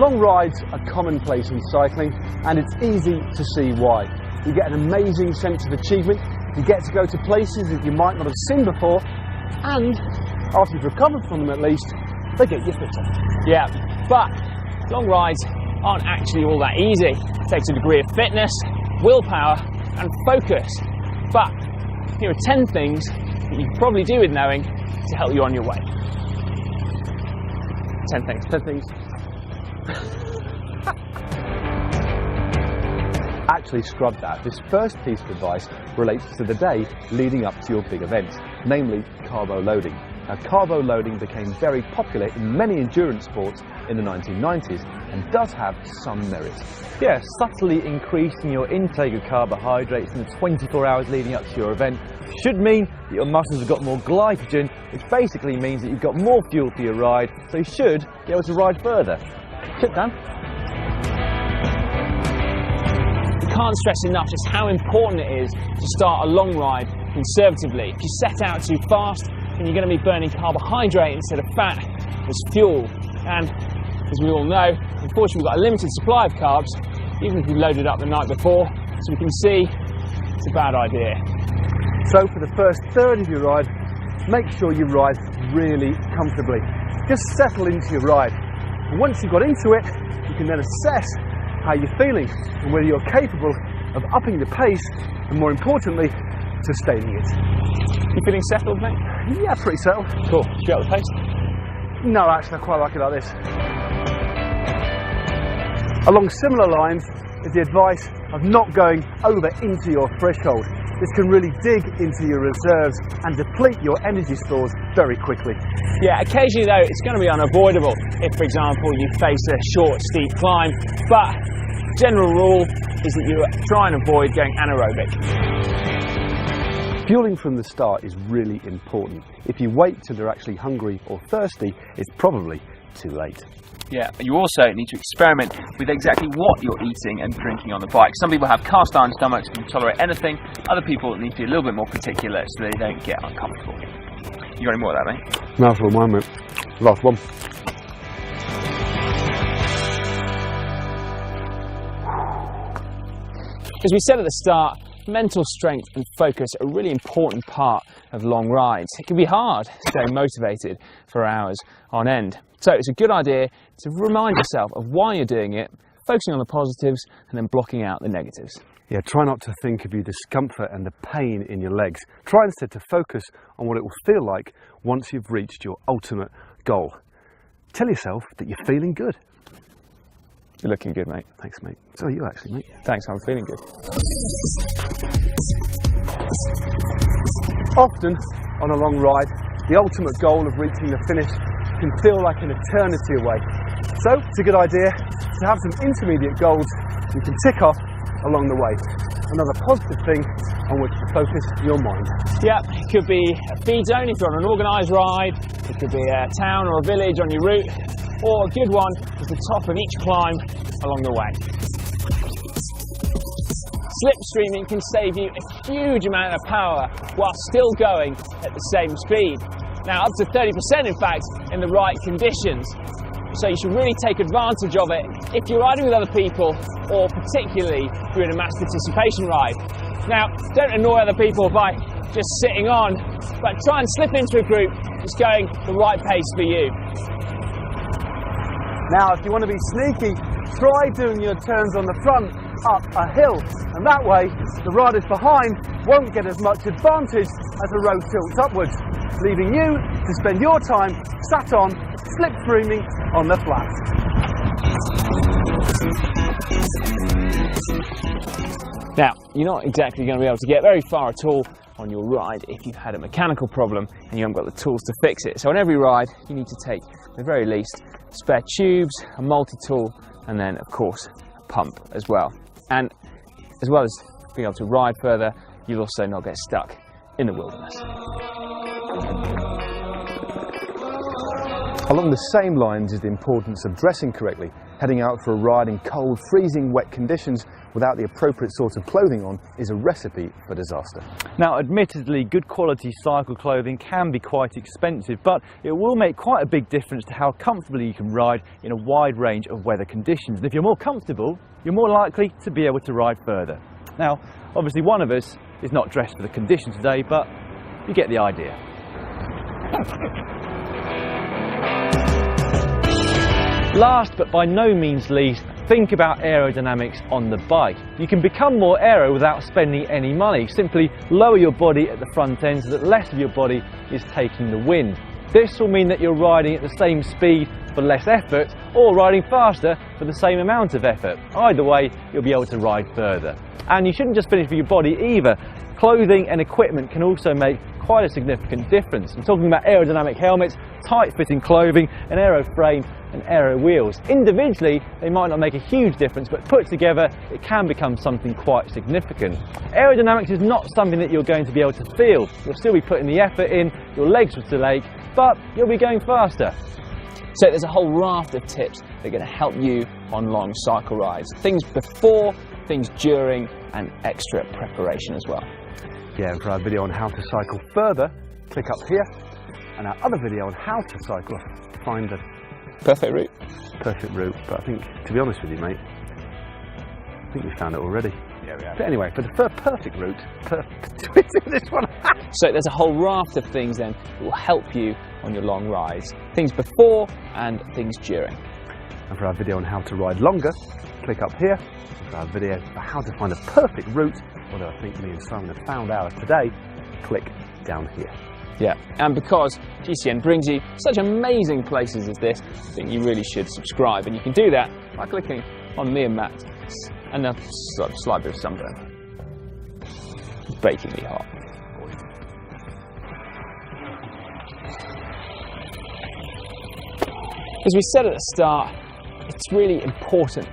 Long rides are commonplace in cycling, and it's easy to see why. You get an amazing sense of achievement, you get to go to places that you might not have seen before, and after you've recovered from them at least, they get you fitter. Yeah, but long rides aren't actually all that easy. It takes a degree of fitness, willpower and focus. But here are 10 things that you can probably do with knowing to help you on your way. 10 things. 10 things. Actually scrub that. This first piece of advice relates to the day leading up to your big event, namely carbo loading. Now, carbo loading became very popular in many endurance sports in the 1990s and does have some merit. Yeah, subtly increasing your intake of carbohydrates in the 24 hours leading up to your event should mean that your muscles have got more glycogen, which basically means that you've got more fuel for your ride, so you should be able to ride further. Sit down. You can't stress enough just how important it is to start a long ride conservatively. If you set out too fast, then you're going to be burning carbohydrate instead of fat as fuel. And as we all know, unfortunately we've got a limited supply of carbs, even if we loaded up the night before, so we can see it's a bad idea. So for the first third of your ride, make sure you ride really comfortably. Just settle into your ride. And once you've got into it, you can then assess how you're feeling and whether you're capable of upping the pace and, more importantly, sustaining it. You feeling settled, mate? Yeah, pretty settled. Cool. Should we up the pace? No, actually I quite like it like this. Along similar lines is the advice of not going over into your threshold. This can really dig into your reserves and deplete your energy stores very quickly. Yeah, occasionally though it's going to be unavoidable if, for example, you face a short, steep climb, but general rule is that you try and avoid going anaerobic. Fueling from the start is really important. If you wait till you're actually hungry or thirsty, it's probably too late. Yeah, you also need to experiment with exactly what you're eating and drinking on the bike. Some people have cast iron stomachs and can tolerate anything. Other people need to be a little bit more particular so they don't get uncomfortable. You got any more of that, mate? Mouthful of mine, mate. Last one. As we said at the start, mental strength and focus are a really important part of long rides. It can be hard staying motivated for hours on end. So it's a good idea to remind yourself of why you're doing it, focusing on the positives and then blocking out the negatives. Yeah, try not to think of your discomfort and the pain in your legs. Try instead to focus on what it will feel like once you've reached your ultimate goal. Tell yourself that you're feeling good. You're looking good, mate. Thanks, mate. So are you actually, mate. Thanks, I'm feeling good. Often, on a long ride, the ultimate goal of reaching the finish can feel like an eternity away. So it's a good idea to have some intermediate goals you can tick off along the way. Another positive thing on which to focus your mind. Yeah, it could be a feed zone if you're on an organised ride, it could be a town or a village on your route, or a good one is the top of each climb along the way. Slipstreaming can save you a huge amount of power while still going at the same speed. Now up to 30% in fact in the right conditions. So you should really take advantage of it if you're riding with other people or particularly if you're in a mass participation ride. Now don't annoy other people by just sitting on, but try and slip into a group that's going the right pace for you. Now if you want to be sneaky, try doing your turns on the front up a hill, and that way the riders behind won't get as much advantage as the road tilts upwards, leaving you to spend your time sat on, slipstreaming on the flat. Now, you're not exactly going to be able to get very far at all on your ride if you've had a mechanical problem and you haven't got the tools to fix it. So on every ride, you need to take, at the very least, spare tubes, a multi-tool, and then, of course, a pump as well. And as well as being able to ride further, you'll also not get stuck in the wilderness. Along the same lines is the importance of dressing correctly. Heading out for a ride in cold, freezing wet conditions without the appropriate sort of clothing on is a recipe for disaster. Now, admittedly, good quality cycle clothing can be quite expensive, but it will make quite a big difference to how comfortably you can ride in a wide range of weather conditions. And if you're more comfortable, you're more likely to be able to ride further. Now, obviously one of us is not dressed for the conditions today, but you get the idea. Last but by no means least, think about aerodynamics on the bike. You can become more aero without spending any money. Simply lower your body at the front end so that less of your body is taking the wind. This will mean that you're riding at the same speed for less effort, or riding faster for the same amount of effort. Either way, you'll be able to ride further. And you shouldn't just finish with your body either. Clothing and equipment can also make quite a significant difference. I'm talking about aerodynamic helmets, tight-fitting clothing, an aero frame and aero wheels. Individually, they might not make a huge difference, but put together, it can become something quite significant. Aerodynamics is not something that you're going to be able to feel. You'll still be putting the effort in, your legs will still ache, but you'll be going faster. So there's a whole raft of tips that are going to help you on long cycle rides. Things before, things during, and extra preparation as well. Yeah, and for our video on how to cycle further, click up here, and our other video on how to cycle, find the perfect route. Perfect route, but I think, to be honest with you, mate, I think we found it already. Yeah, we have. But anyway, for the perfect route, we do this one. So there's a whole raft of things then that will help you on your long rides. Things before and things during. And for our video on how to ride longer, click up here. And for our video for how to find a perfect route, although I think me and Simon have found ours today, click down here. Yeah, and because GCN brings you such amazing places as this, I think you really should subscribe, and you can do that by clicking on me and Matt and a slight bit of sunburn. It's bakingly hot. As we said at the start, it's really important